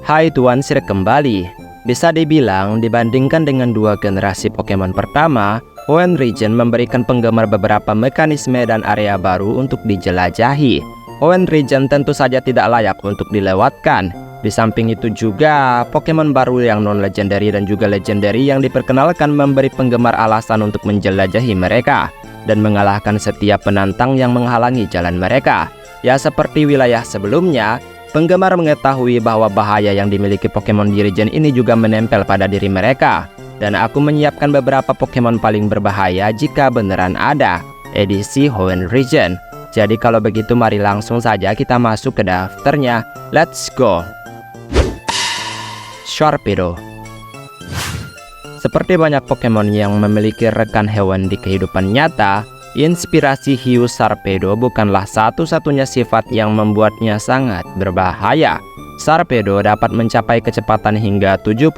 Hai Tuan Sir kembali. Bisa dibilang dibandingkan dengan dua generasi Pokemon pertama, Hoenn Region memberikan penggemar beberapa mekanisme dan area baru untuk dijelajahi. Hoenn Region tentu saja tidak layak untuk dilewatkan. Di samping itu juga, Pokemon baru yang non-legendary dan juga legendary yang diperkenalkan memberi penggemar alasan untuk menjelajahi mereka dan mengalahkan setiap penantang yang menghalangi jalan mereka. Ya seperti wilayah sebelumnya, penggemar mengetahui bahwa bahaya yang dimiliki Pokemon di region ini juga menempel pada diri mereka. Dan aku menyiapkan beberapa Pokemon paling berbahaya jika beneran ada, edisi Hoenn Region. Jadi kalau begitu mari langsung saja kita masuk ke daftarnya. Let's go! Sharpedo. Seperti banyak Pokemon yang memiliki rekan hewan di kehidupan nyata, inspirasi hiu Sharpedo bukanlah satu-satunya sifat yang membuatnya sangat berbahaya. Sharpedo dapat mencapai kecepatan hingga 75-85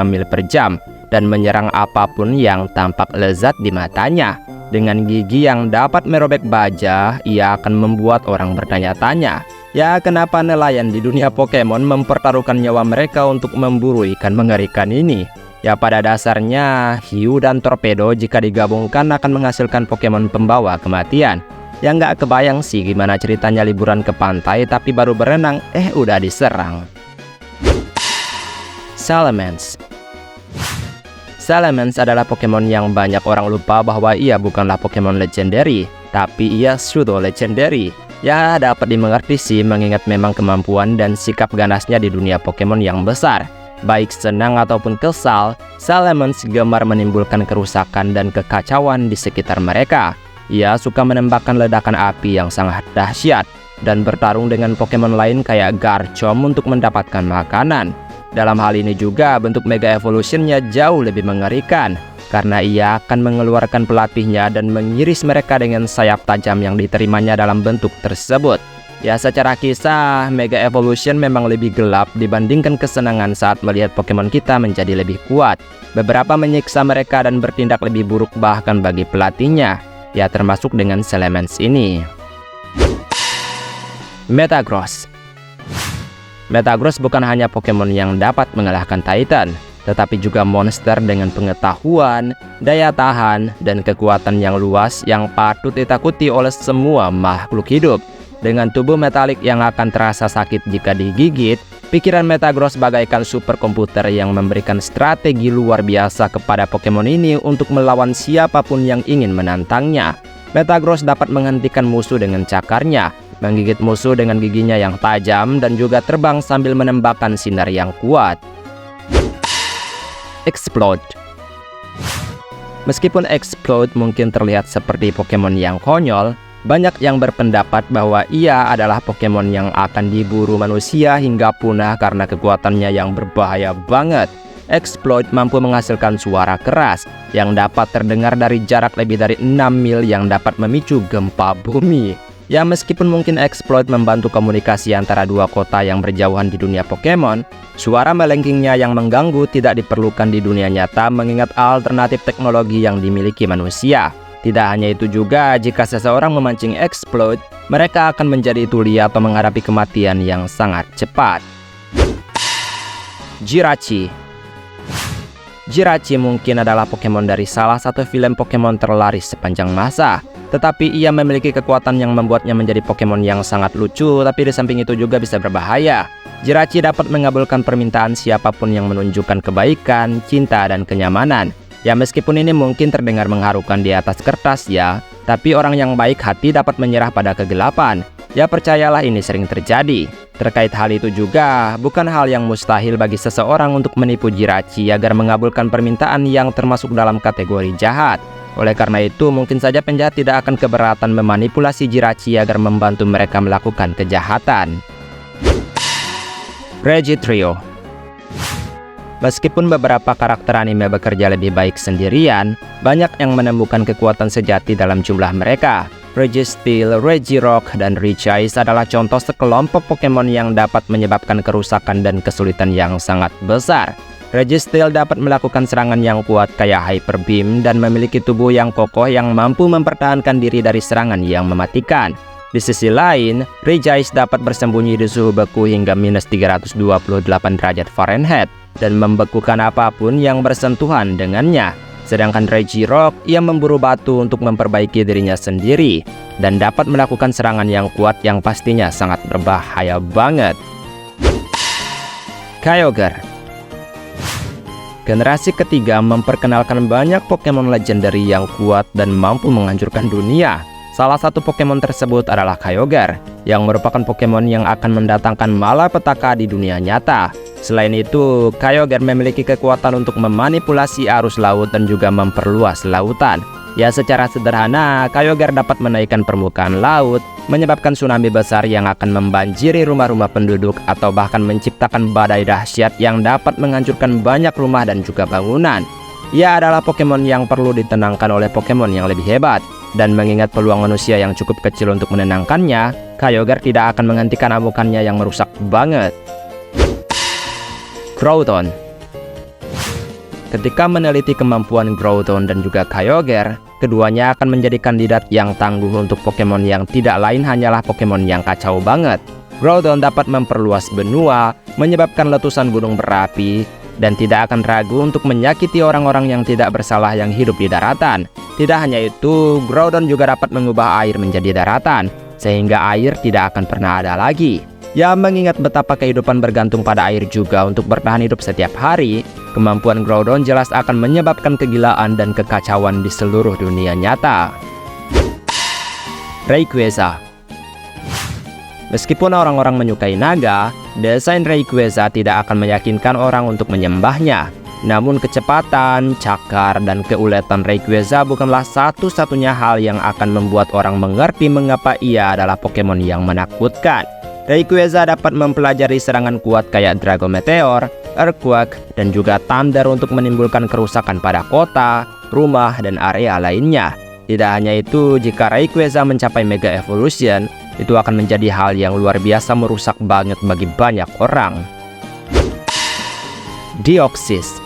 mil per jam dan menyerang apapun yang tampak lezat di matanya. Dengan gigi yang dapat merobek baja, ia akan membuat orang bertanya-tanya, ya kenapa nelayan di dunia Pokemon mempertaruhkan nyawa mereka untuk memburu ikan mengerikan ini? Ya pada dasarnya, hiu dan torpedo jika digabungkan akan menghasilkan Pokemon pembawa kematian. Ya nggak kebayang sih gimana ceritanya liburan ke pantai tapi baru berenang, udah diserang. Salamence. Salamence adalah Pokemon yang banyak orang lupa bahwa ia bukanlah Pokemon legendary, tapi ia pseudo legendary. Ya dapat dimengerti sih mengingat memang kemampuan dan sikap ganasnya di dunia Pokemon yang besar. Baik senang ataupun kesal, Salamence gemar menimbulkan kerusakan dan kekacauan di sekitar mereka. Ia suka menembakkan ledakan api yang sangat dahsyat dan bertarung dengan Pokemon lain kayak Garchomp untuk mendapatkan makanan. Dalam hal ini juga bentuk Mega Evolution-nya jauh lebih mengerikan karena ia akan mengeluarkan pelatihnya dan mengiris mereka dengan sayap tajam yang diterimanya dalam bentuk tersebut. Ya secara kisah, Mega Evolution memang lebih gelap dibandingkan kesenangan saat melihat Pokemon kita menjadi lebih kuat. Beberapa menyiksa mereka dan bertindak lebih buruk bahkan bagi pelatihnya. Ya termasuk dengan Salamence ini. Metagross. Metagross bukan hanya Pokemon yang dapat mengalahkan Titan, tetapi juga monster dengan pengetahuan, daya tahan, dan kekuatan yang luas yang patut ditakuti oleh semua makhluk hidup. Dengan tubuh metalik yang akan terasa sakit jika digigit, pikiran Metagross bagaikan superkomputer yang memberikan strategi luar biasa kepada Pokemon ini untuk melawan siapapun yang ingin menantangnya. Metagross dapat menghentikan musuh dengan cakarnya, menggigit musuh dengan giginya yang tajam, dan juga terbang sambil menembakkan sinar yang kuat. Explode. Meskipun Explode mungkin terlihat seperti Pokemon yang konyol, banyak yang berpendapat bahwa ia adalah Pokemon yang akan diburu manusia hingga punah karena kekuatannya yang berbahaya banget. Explode mampu menghasilkan suara keras yang dapat terdengar dari jarak lebih dari 6 mil yang dapat memicu gempa bumi. Ya meskipun mungkin Explode membantu komunikasi antara dua kota yang berjauhan di dunia Pokemon, suara melengkingnya yang mengganggu tidak diperlukan di dunia nyata mengingat alternatif teknologi yang dimiliki manusia. Tidak hanya itu juga, jika seseorang memancing Explode, mereka akan menjadi tuli atau menghadapi kematian yang sangat cepat. Jirachi. Jirachi mungkin adalah Pokemon dari salah satu film Pokemon terlaris sepanjang masa. Tetapi ia memiliki kekuatan yang membuatnya menjadi Pokemon yang sangat lucu, tapi di samping itu juga bisa berbahaya. Jirachi dapat mengabulkan permintaan siapapun yang menunjukkan kebaikan, cinta, dan kenyamanan. Ya meskipun ini mungkin terdengar mengharukan di atas kertas ya, tapi orang yang baik hati dapat menyerah pada kegelapan. Ya percayalah ini sering terjadi. Terkait hal itu juga, bukan hal yang mustahil bagi seseorang untuk menipu Jirachi agar mengabulkan permintaan yang termasuk dalam kategori jahat. Oleh karena itu, mungkin saja penjahat tidak akan keberatan memanipulasi Jirachi agar membantu mereka melakukan kejahatan. Registrio. Meskipun beberapa karakter anime bekerja lebih baik sendirian, banyak yang menemukan kekuatan sejati dalam jumlah mereka. Registeel, Regirock, dan Regice adalah contoh sekelompok Pokemon yang dapat menyebabkan kerusakan dan kesulitan yang sangat besar. Registeel dapat melakukan serangan yang kuat kayak Hyper Beam dan memiliki tubuh yang kokoh yang mampu mempertahankan diri dari serangan yang mematikan. Di sisi lain, Regice dapat bersembunyi di suhu beku hingga minus 328 derajat Fahrenheit dan membekukan apapun yang bersentuhan dengannya. Sedangkan Regirock, ia memburu batu untuk memperbaiki dirinya sendiri dan dapat melakukan serangan yang kuat yang pastinya sangat berbahaya banget. Kyogre. Generasi ketiga memperkenalkan banyak Pokemon legendary yang kuat dan mampu menghancurkan dunia. Salah satu Pokemon tersebut adalah Kyogre, yang merupakan Pokemon yang akan mendatangkan malapetaka di dunia nyata. Selain itu, Kyogre memiliki kekuatan untuk memanipulasi arus laut dan juga memperluas lautan. Ya, secara sederhana, Kyogre dapat menaikkan permukaan laut, menyebabkan tsunami besar yang akan membanjiri rumah-rumah penduduk atau bahkan menciptakan badai dahsyat yang dapat menghancurkan banyak rumah dan juga bangunan. Ia adalah Pokemon yang perlu ditenangkan oleh Pokemon yang lebih hebat. Dan mengingat peluang manusia yang cukup kecil untuk menenangkannya, Kyogre tidak akan menghentikan amukannya yang merusak banget. Groudon. Ketika meneliti kemampuan Groudon dan juga Kyogre, keduanya akan menjadi kandidat yang tangguh untuk Pokemon yang tidak lain hanyalah Pokemon yang kacau banget. Groudon dapat memperluas benua, menyebabkan letusan gunung berapi, dan tidak akan ragu untuk menyakiti orang-orang yang tidak bersalah yang hidup di daratan. Tidak hanya itu, Groudon juga dapat mengubah air menjadi daratan, sehingga air tidak akan pernah ada lagi. Ya, mengingat betapa kehidupan bergantung pada air juga untuk bertahan hidup setiap hari, kemampuan Groudon jelas akan menyebabkan kegilaan dan kekacauan di seluruh dunia nyata. Rayquaza. Meskipun orang-orang menyukai naga, desain Rayquaza tidak akan meyakinkan orang untuk menyembahnya. Namun kecepatan, cakar, dan keuletan Rayquaza bukanlah satu-satunya hal yang akan membuat orang mengerti mengapa ia adalah Pokemon yang menakutkan. Rayquaza dapat mempelajari serangan kuat kayak Dragon Meteor, Earthquake, dan juga Thunder untuk menimbulkan kerusakan pada kota, rumah, dan area lainnya. Tidak hanya itu, jika Rayquaza mencapai Mega Evolution, itu akan menjadi hal yang luar biasa merusak banget bagi banyak orang. Deoxys.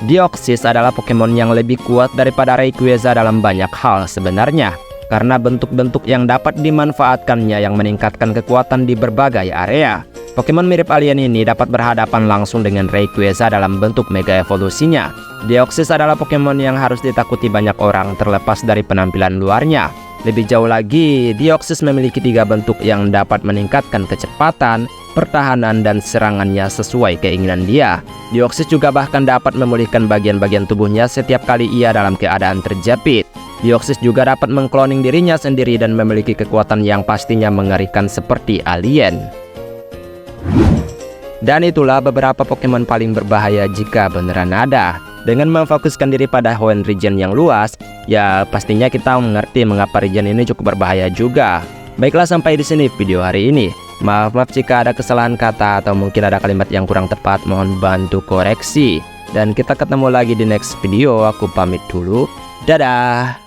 Deoxys adalah Pokemon yang lebih kuat daripada Rayquaza dalam banyak hal sebenarnya, karena bentuk-bentuk yang dapat dimanfaatkannya yang meningkatkan kekuatan di berbagai area. Pokemon mirip alien ini dapat berhadapan langsung dengan Rayquaza dalam bentuk mega evolusinya. Deoxys adalah Pokemon yang harus ditakuti banyak orang terlepas dari penampilan luarnya. Lebih jauh lagi, Deoxys memiliki 3 bentuk yang dapat meningkatkan kecepatan, pertahanan, dan serangannya sesuai keinginan dia. Deoxys juga bahkan dapat memulihkan bagian-bagian tubuhnya setiap kali ia dalam keadaan terjepit. Deoxys juga dapat mengkloning dirinya sendiri dan memiliki kekuatan yang pastinya mengerikan seperti alien. Dan itulah beberapa Pokemon paling berbahaya jika beneran ada. Dengan memfokuskan diri pada Hoenn region yang luas, ya pastinya kita mengerti mengapa region ini cukup berbahaya juga. Baiklah, sampai di sini video hari ini. Maaf jika ada kesalahan kata atau mungkin ada kalimat yang kurang tepat, mohon bantu koreksi. Dan kita ketemu lagi di next video, aku pamit dulu. Dadah!